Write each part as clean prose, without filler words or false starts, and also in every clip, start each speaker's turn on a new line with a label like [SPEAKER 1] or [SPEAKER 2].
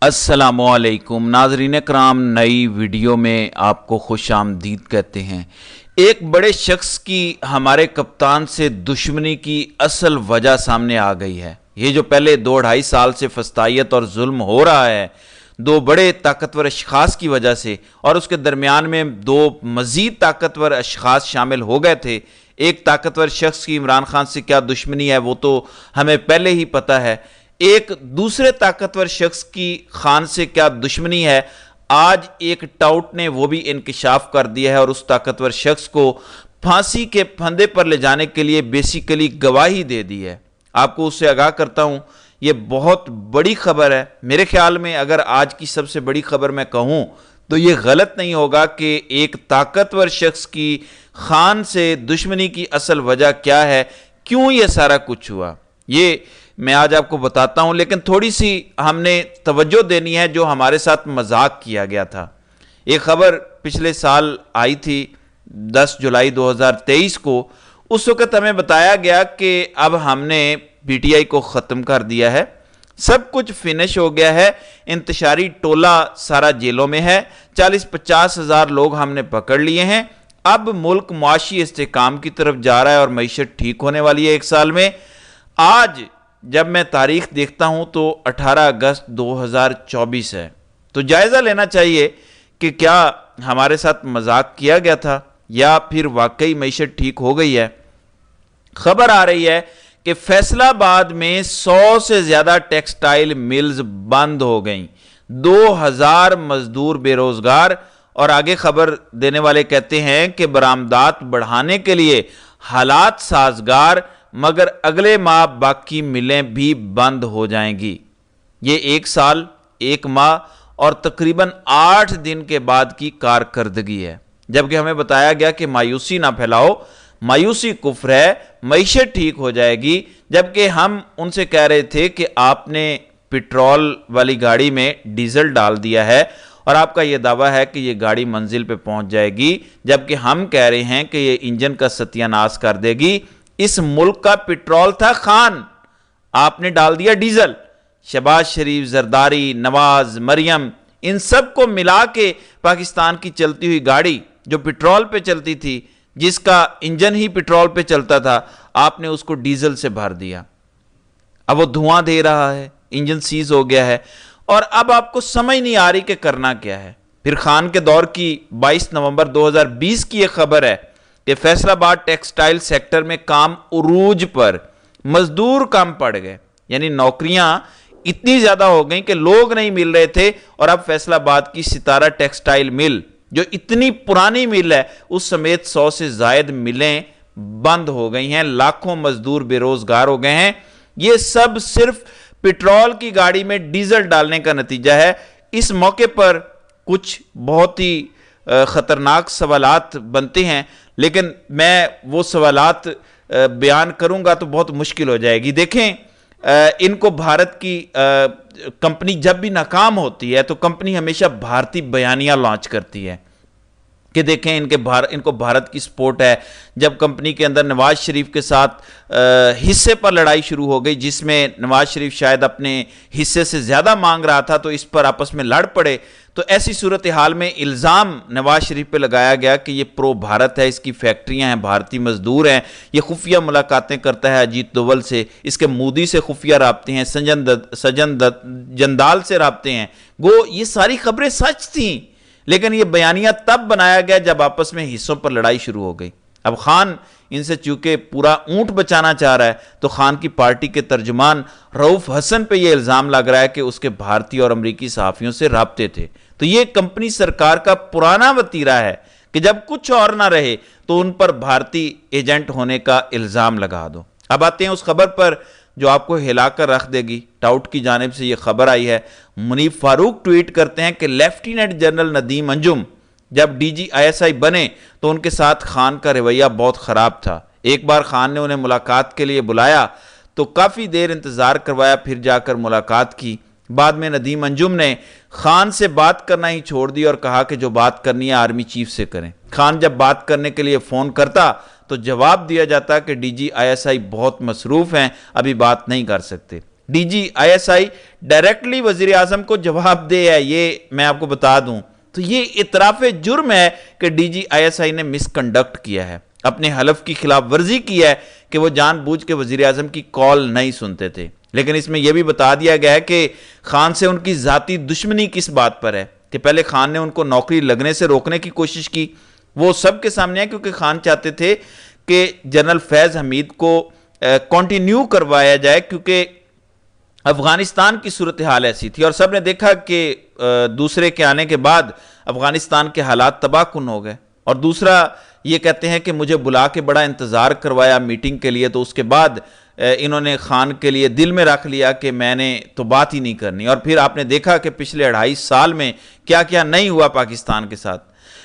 [SPEAKER 1] अस्सलामुअलैकुम नाज़रीन कराम, नई वीडियो में आपको खुश आमदीद कहते हैं। एक बड़े शख्स की हमारे कप्तान से दुश्मनी की असल वजह सामने आ गई है। ये जो पहले 2-2.5 साल से फस्तायत और जुल्म हो रहा है दो बड़े ताकतवर अशखास की वजह से, और उसके दरमियान में दो मज़ीद ताकतवर अशखास शामिल हो गए थे। एक ताकतवर शख्स की इमरान खान से क्या दुश्मनी है वो तो हमें पहले ही पता है, एक दूसरे ताकतवर शख्स की खान से क्या दुश्मनी है आज एक टाउट ने वो भी इंकिशाफ कर दिया है और उस ताकतवर शख्स को फांसी के फंदे पर ले जाने के लिए बेसिकली गवाही दे दी है। आपको उससे आगाह करता हूं, ये बहुत बड़ी खबर है। मेरे ख्याल में अगर आज की सबसे बड़ी खबर मैं कहूं तो ये गलत नहीं होगा कि एक ताकतवर शख्स की खान से दुश्मनी की असल वजह क्या है, क्यों ये सारा कुछ हुआ, ये मैं आज आपको बताता हूं। लेकिन थोड़ी सी हमने तवज्जो देनी है जो हमारे साथ मजाक किया गया था। एक खबर पिछले साल आई थी 10 जुलाई 2023 को। उस वक्त हमें बताया गया कि अब हमने पीटीआई को ख़त्म कर दिया है, सब कुछ फिनिश हो गया है, इंतशारी टोला सारा जेलों में है, 40-50 हज़ार लोग हमने पकड़ लिए हैं, अब मुल्क मुआशी इस्तेकाम की तरफ जा रहा है और मईशत ठीक होने वाली है 1 साल में। आज जब मैं तारीख देखता हूं तो 18 अगस्त 2024 है, तो जायज़ा लेना चाहिए कि क्या हमारे साथ मजाक किया गया था या फिर वाकई मईशत ठीक हो गई है। खबर आ रही है कि फैसलाबाद में 100 से ज़्यादा टेक्सटाइल मिल्स बंद हो गई, 2000 मजदूर बेरोजगार, और आगे खबर देने वाले कहते हैं कि बरामदात बढ़ाने के लिए हालात साजगार, मगर अगले माह बाकी मिलें भी बंद हो जाएंगी। ये 1 साल 1 माह और तकरीबन 8 दिन के बाद की कारकर्दगी है। जबकि हमें बताया गया कि मायूसी ना फैलाओ, मायूसी कुफ्र है, मईशत ठीक हो जाएगी। जबकि हम उनसे कह रहे थे कि आपने पेट्रोल वाली गाड़ी में डीजल डाल दिया है और आपका यह दावा है कि यह गाड़ी मंजिल पे पहुंच जाएगी, जबकि हम कह रहे हैं कि यह इंजन का सत्यानाश कर देगी। इस मुल्क का पेट्रोल था खान, आपने डाल दिया डीजल। शहबाज शरीफ, जरदारी, नवाज, मरियम, इन सब को मिला के पाकिस्तान की चलती हुई गाड़ी जो पेट्रोल पे चलती थी, जिसका इंजन ही पेट्रोल पे चलता था, आपने उसको डीजल से भर दिया। अब वो धुआं दे रहा है, इंजन सीज हो गया है और अब आपको समझ नहीं आ रही कि करना क्या है। फिर खान के दौर की 22 नवंबर 2020 की यह खबर है कि फैसलाबाद टेक्सटाइल सेक्टर में काम उरूज पर, मजदूर कम पड़ गए, यानी नौकरियां इतनी ज्यादा हो गई कि लोग नहीं मिल रहे थे। और अब फैसलाबाद की सितारा टेक्सटाइल मिल जो इतनी पुरानी मिल है उस समेत 100 से जायद मिलें बंद हो गई हैं, लाखों मजदूर बेरोजगार हो गए हैं। यह सब सिर्फ पेट्रोल की गाड़ी में डीजल डालने का नतीजा है। इस मौके पर कुछ बहुत ही खतरनाक सवालात बनते हैं, लेकिन मैं वो सवालात बयान करूंगा तो बहुत मुश्किल हो जाएगी। देखें, इनको भारत की कंपनी जब भी नाकाम होती है तो कंपनी हमेशा भारतीय बयानियां लॉन्च करती है कि देखें इनको भारत की सपोर्ट है। जब कंपनी के अंदर नवाज शरीफ के साथ हिस्से पर लड़ाई शुरू हो गई, जिसमें नवाज शरीफ शायद अपने हिस्से से ज़्यादा मांग रहा था, तो इस पर आपस में लड़ पड़े। तो ऐसी सूरत हाल में इल्ज़ाम नवाज शरीफ पे लगाया गया कि ये प्रो भारत है, इसकी फैक्ट्रियां हैं, भारतीय मजदूर हैं, ये खुफिया मुलाकातें करता है अजीत दोवल से, इसके मोदी से खुफिया राब्ते हैं, सजन जंदाल से राब्ते हैं। गो ये सारी खबरें सच थी, लेकिन ये बयानिया तब बनाया गया जब आपस में हिस्सों पर लड़ाई शुरू हो गई। अब खान इनसे चूंकि पूरा ऊंट बचाना चाह रहा है, तो खान की पार्टी के तर्जुमान रऊफ हसन पे ये इल्जाम लग रहा है कि उसके भारतीय और अमरीकी सहाफियों से राब्ते थे। तो ये कंपनी सरकार का पुराना वतीरा है कि जब कुछ और ना रहे तो उन पर भारतीय एजेंट होने का इल्जाम लगा दो। अब आते हैं उस खबर पर जो आपको हिलाकर रख देगी। टाउट की जानिब से यह खबर आई है। मुनीफ फारूक ट्वीट करते हैं कि लेफ्टिनेंट जनरल नदीम अंजुम जब DGISI बने तो उनके साथ खान का रवैया बहुत ख़राब था। एक बार खान ने उन्हें मुलाकात के लिए बुलाया तो काफ़ी देर इंतज़ार करवाया, फिर जाकर मुलाकात की। बाद में नदीम अंजुम ने खान से बात करना ही छोड़ दी और कहा कि जो बात करनी है आर्मी चीफ से करें। खान जब बात करने के लिए फ़ोन करता तो जवाब दिया जाता कि DGISI बहुत मसरूफ़ हैं, अभी बात नहीं कर सकते। D G I S I directly وزیر اعظم کو جواب دے ہے، یہ میں آپ کو بتا دوں تو یہ اعتراف جرم ہے کہ ڈی جی آئی ایس آئی نے مس کنڈکٹ کیا ہے، اپنے حلف کی خلاف ورزی کی ہے کہ وہ جان بوجھ کے وزیر اعظم کی کال نہیں سنتے تھے۔ لیکن اس میں یہ بھی بتا دیا گیا ہے کہ خان سے ان کی ذاتی دشمنی کس بات پر ہے کہ پہلے خان نے ان کو نوکری لگنے سے روکنے کی کوشش کی، وہ سب کے سامنے ہے، کیونکہ خان چاہتے تھے کہ جنرل فیض حمید کو کنٹینیو کروایا جائے، کیونکہ افغانستان کی صورتحال ایسی تھی اور سب نے دیکھا کہ دوسرے کے آنے کے بعد افغانستان کے حالات تباہ کن ہو گئے۔ اور دوسرا یہ کہتے ہیں کہ مجھے بلا کے بڑا انتظار کروایا میٹنگ کے لیے، تو اس کے بعد انہوں نے خان کے لیے دل میں رکھ لیا کہ میں نے تو بات ہی نہیں کرنی، اور پھر آپ نے دیکھا کہ پچھلے 2.5 سال میں کیا کیا نہیں ہوا پاکستان کے ساتھ۔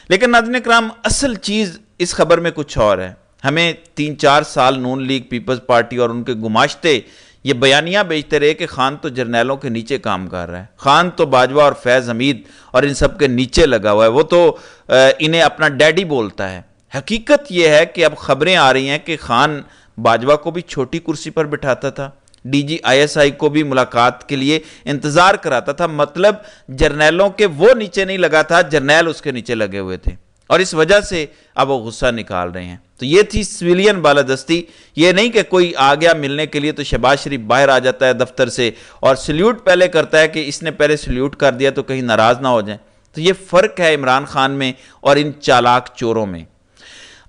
[SPEAKER 1] لیکن ناظرین کرام، اصل چیز اس خبر میں کچھ اور ہے۔ ہمیں 3-4 سال نون لیگ پیپلز پارٹی اور ان کے گماشتے یہ بیانیاں بیچتے رہے کہ خان تو جرنیلوں کے نیچے کام کر رہا ہے، خان تو باجوہ اور فیض حمید اور ان سب کے نیچے لگا ہوا ہے، وہ تو انہیں اپنا ڈیڈی بولتا ہے۔ حقیقت یہ ہے کہ اب خبریں آ رہی ہیں کہ خان باجوہ کو بھی چھوٹی کرسی پر بٹھاتا تھا، ڈی جی آئی ایس آئی کو بھی ملاقات کے لیے انتظار کراتا تھا، مطلب جرنیلوں کے وہ نیچے نہیں لگا تھا، جرنیل اس کے نیچے لگے ہوئے تھے، اور اس وجہ سے اب وہ غصہ نکال رہے ہیں۔ تو یہ تھی سویلین بالادستی، یہ نہیں کہ کوئی آ گیا ملنے کے لیے تو شہباز شریف باہر آ جاتا ہے دفتر سے اور سلیوٹ پہلے کرتا ہے کہ اس نے پہلے سلیوٹ کر دیا تو کہیں ناراض نہ ہو جائیں۔ تو یہ فرق ہے عمران خان میں اور ان چالاک چوروں میں۔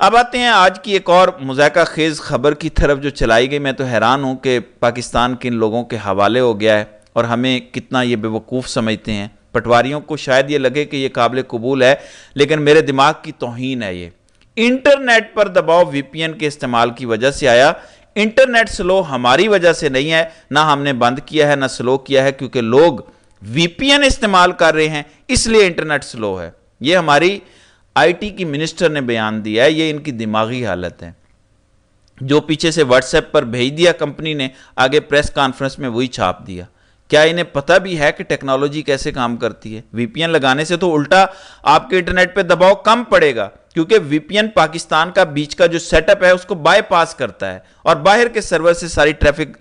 [SPEAKER 1] اب آتے ہیں آج کی ایک اور مضحکہ خیز خبر کی طرف جو چلائی گئی۔ میں تو حیران ہوں کہ پاکستان کن لوگوں کے حوالے ہو گیا ہے اور ہمیں کتنا یہ بے وقوف سمجھتے ہیں۔ پٹواریوں کو شاید یہ لگے کہ یہ قابل قبول ہے، لیکن میرے دماغ کی توہین ہے۔ یہ انٹرنیٹ پر دباؤ وی پی این کے استعمال کی وجہ سے آیا۔ انٹرنیٹ سلو ہماری وجہ سے نہیں ہے، نہ ہم نے بند کیا ہے نہ سلو کیا ہے، کیونکہ لوگ وی پی این استعمال کر رہے ہیں اس لیے انٹرنیٹ سلو ہے۔ یہ ہماری آئی ٹی کی منسٹر نے بیان دیا ہے، یہ ان کی دماغی حالت ہے۔ جو پیچھے سے واٹس ایپ پر بھیج دیا کمپنی نے، آگے پریس کانفرنس میں وہی چھاپ دیا۔ کیا انہیں پتہ بھی ہے کہ ٹیکنالوجی کیسے کام کرتی ہے؟ وی پی این لگانے سے تو الٹا آپ کے انٹرنیٹ پہ دباؤ کم پڑے گا، کیونکہ وی پی این پاکستان کا بیچ کا جو سیٹ اپ ہے اس کو بائی پاس کرتا ہے اور باہر کے سرور سے ساری ٹریفک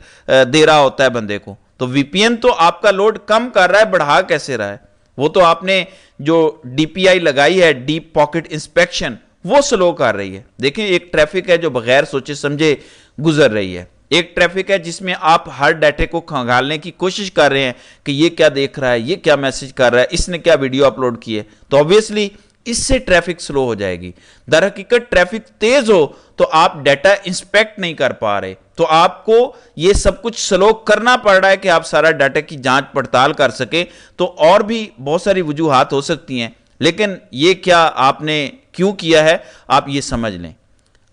[SPEAKER 1] دے رہا ہوتا ہے بندے کو۔ تو وی پی این تو آپ کا لوڈ کم کر رہا ہے، بڑھا کیسے رہا ہے؟ وہ تو آپ نے جو ڈی پی آئی لگائی ہے، ڈیپ پاکٹ انسپیکشن، وہ سلو کر رہی ہے۔ دیکھیں، ایک ٹریفک ہے جو بغیر سوچے سمجھے گزر رہی ہے، ایک ٹریفک ہے جس میں آپ ہر ڈیٹے کو کھنگالنے کی کوشش کر رہے ہیں کہ یہ کیا دیکھ رہا ہے، یہ کیا میسج کر رہا ہے، اس نے کیا ویڈیو اپلوڈ کی ہے، تو obviously اس سے ٹریفک سلو ہو جائے گی۔ در حقیقت ٹریفک تیز ہو تو آپ ڈیٹا انسپیکٹ نہیں کر پا رہے، تو آپ کو یہ سب کچھ سلو کرنا پڑ رہا ہے کہ آپ سارا ڈیٹا کی جانچ پڑتال کر سکیں۔ تو اور بھی بہت ساری وجوہات ہو سکتی ہیں، لیکن یہ کیا آپ نے کیوں کیا ہے آپ یہ سمجھ لیں۔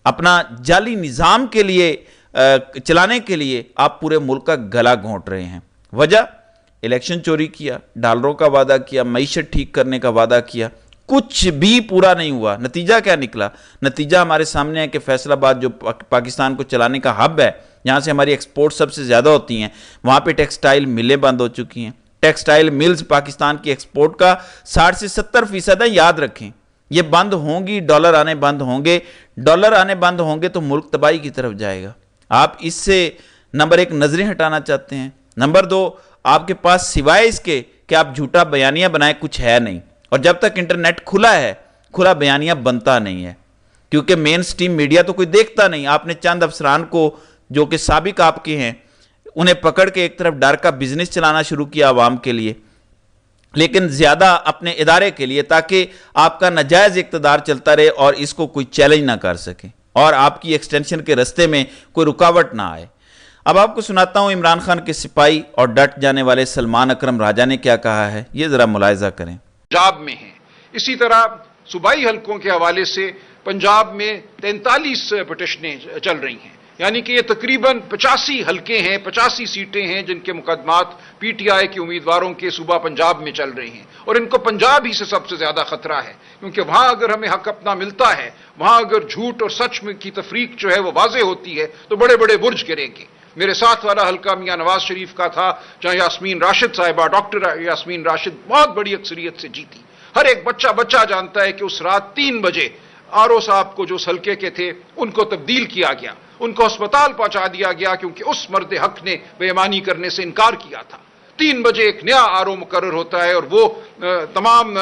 [SPEAKER 1] اپنا جعلی نظام کے لیے چلانے کے لیے آپ پورے ملک کا گلا گھونٹ رہے ہیں۔ وجہ، الیکشن چوری کیا، ڈالروں کا وعدہ کیا، معیشت ٹھیک کرنے کا وعدہ کیا، کچھ بھی پورا نہیں ہوا۔ نتیجہ کیا نکلا؟ نتیجہ ہمارے سامنے ہے کہ فیصل آباد جو پاکستان کو چلانے کا ہب ہے، جہاں سے ہماری ایکسپورٹ سب سے زیادہ ہوتی ہیں، وہاں پہ ٹیکسٹائل ملیں بند ہو چکی ہیں۔ ٹیکسٹائل ملز پاکستان کی ایکسپورٹ کا 60 سے 70% ہے، یاد رکھیں۔ یہ بند ہوں گی، ڈالر آنے بند ہوں گے، ڈالر آنے بند ہوں گے تو ملک تباہی کی طرف جائے گا۔ آپ اس سے نمبر 1 نظریں ہٹانا چاہتے ہیں، نمبر 2 آپ کے پاس سوائے اس کے کہ آپ جھوٹا بیانیہ بنائیں کچھ ہے نہیں، اور جب تک انٹرنیٹ کھلا ہے، کھلا بیانیہ بنتا نہیں ہے، کیونکہ مین سٹریم میڈیا تو کوئی دیکھتا نہیں۔ آپ نے چند افسران کو جو کہ سابق آپ کے ہیں، انہیں پکڑ کے ایک طرف ڈر کا بزنس چلانا شروع کیا عوام کے لیے، لیکن زیادہ اپنے ادارے کے لیے، تاکہ آپ کا ناجائز اقتدار چلتا رہے اور اس کو کوئی چیلنج نہ کر سکے اور آپ کی ایکسٹینشن کے رستے میں کوئی رکاوٹ نہ آئے۔ اب آپ کو سناتا ہوں عمران خان کے سپاہی اور ڈٹ جانے والے سلمان اکرم راجہ نے کیا کہا ہے، یہ ذرا ملاحظہ کریں۔
[SPEAKER 2] پنجاب میں ہیں، اسی طرح صوبائی حلقوں کے حوالے سے پنجاب میں 43 پٹیشنیں چل رہی ہیں، یعنی کہ یہ تقریباً 85 حلقے ہیں، 85 سیٹیں ہیں جن کے مقدمات پی ٹی آئی کے امیدواروں کے صوبہ پنجاب میں چل رہے ہیں، اور ان کو پنجاب ہی سے سب سے زیادہ خطرہ ہے، کیونکہ وہاں اگر ہمیں حق اپنا ملتا ہے، وہاں اگر جھوٹ اور سچ میں کی تفریق جو ہے وہ واضح ہوتی ہے تو بڑے بڑے برج گریں گے۔ میرے ساتھ والا حلقہ میاں نواز شریف کا تھا، جہاں یاسمین راشد صاحبہ، ڈاکٹر یاسمین راشد بہت بڑی اکثریت سے جیتی۔ ہر ایک بچہ جانتا ہے کہ اس رات 3 بجے आरओ साहब को जो उस हल्के के थे उनको तब्दील किया गया, उनको अस्पताल पहुंचा दिया गया क्योंकि उस मर्द हक ने बेईमानी करने से इनकार किया था। 3 बजे एक नया आरओ मुकर्रर होता है और वो तमाम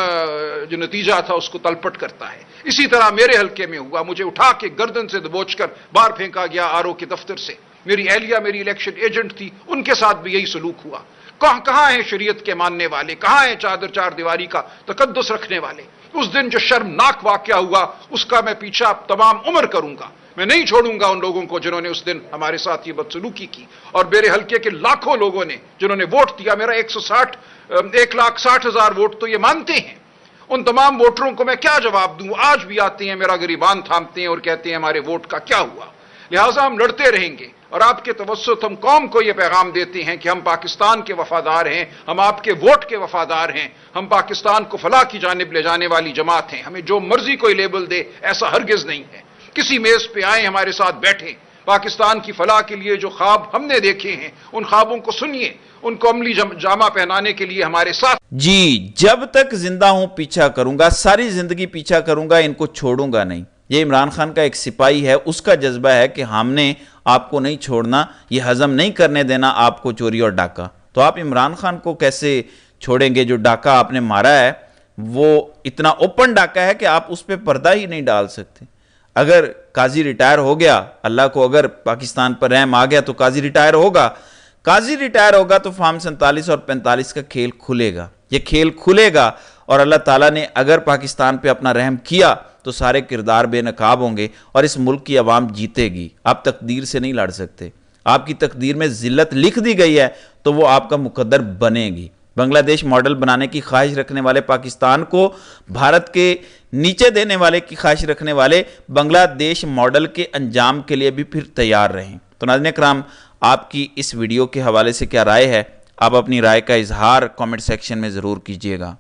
[SPEAKER 2] जो नतीजा था उसको तलपट करता है। इसी तरह मेरे हल्के में हुआ, मुझे उठा के गर्दन से दबोचकर बाहर फेंका गया आरओ के दफ्तर से। मेरी एहलिया मेरी इलेक्शन एजेंट थी, उनके साथ भी यही सलूक हुआ। कहां हैं शरीयत के मानने वाले, कहां हैं चादर चार दीवारी का तकद्दुस रखने वाले? उस दिन जो शर्मनाक वाकया हुआ उसका मैं पीछा तमाम उम्र करूंगा। मैं नहीं छोड़ूंगा उन लोगों को जिन्होंने उस दिन हमारे साथ ये बदसलूकी की, और मेरे हल्के के लाखों लोगों ने जिन्होंने वोट दिया। मेरा 1,60,000 वोट तो ये मानते हैं। उन तमाम वोटरों को मैं क्या जवाब दूं? आज भी आते हैं, मेरा गिरीबान थामते हैं और कहते हैं हमारे वोट का क्या हुआ। लिहाजा हम लड़ते रहेंगे और आपके तवस्सुत हम कौम को यह पैगाम देते हैं कि हम पाकिस्तान के वफादार हैं, हम आपके वोट के वफादार हैं, हम पाकिस्तान को फलाह की जानिब ले जाने वाली जमात हैं। हमें जो मर्जी कोई लेबल दे, ऐसा हरगिज नहीं है। किसी मेज पे आए, हमारे साथ बैठें, पाकिस्तान की फलाह के लिए जो ख्वाब हमने देखे हैं उन ख्वाबों को सुनिए, उनको अमली जामा पहनाने के लिए हमारे साथ।
[SPEAKER 1] जी, जब तक जिंदा हूं पीछा करूंगा, सारी जिंदगी पीछा करूंगा, इनको छोड़ूंगा नहीं। ये इमरान खान का एक सिपाही है, उसका जज्बा है कि हमने आपको नहीं छोड़ना, ये हजम नहीं करने देना आपको चोरी और डाका। तो आप इमरान खान को कैसे छोड़ेंगे? जो डाका आपने मारा है वो इतना ओपन डाका है कि आप उस पर पर्दा ही नहीं डाल सकते। अगर काजी रिटायर हो गया, अल्लाह को अगर पाकिस्तान पर रहम आ गया तो काजी रिटायर होगा। काजी रिटायर होगा तो फार्म 47 और 45 का खेल खुलेगा। ये खेल खुलेगा और अल्लाह ताला ने अगर पाकिस्तान पे अपना रहम किया तो सारे किरदार बेनकाब होंगे और इस मुल्क की आवाम जीतेगी। आप तकदीर से नहीं लड़ सकते। आपकी तकदीर में जिल्लत लिख दी गई है तो वो आपका मुकद्दर बनेगी। बांग्लादेश मॉडल बनाने की ख्वाहिश रखने वाले, पाकिस्तान को भारत के नीचे देने वाले की ख्वाहिश रखने वाले बांग्लादेश मॉडल के अंजाम के लिए भी फिर तैयार रहें। तो नाज़रीन इकराम, आपकी इस वीडियो के हवाले से क्या राय है? आप अपनी राय का इजहार कमेंट सेक्शन में ज़रूर कीजिएगा।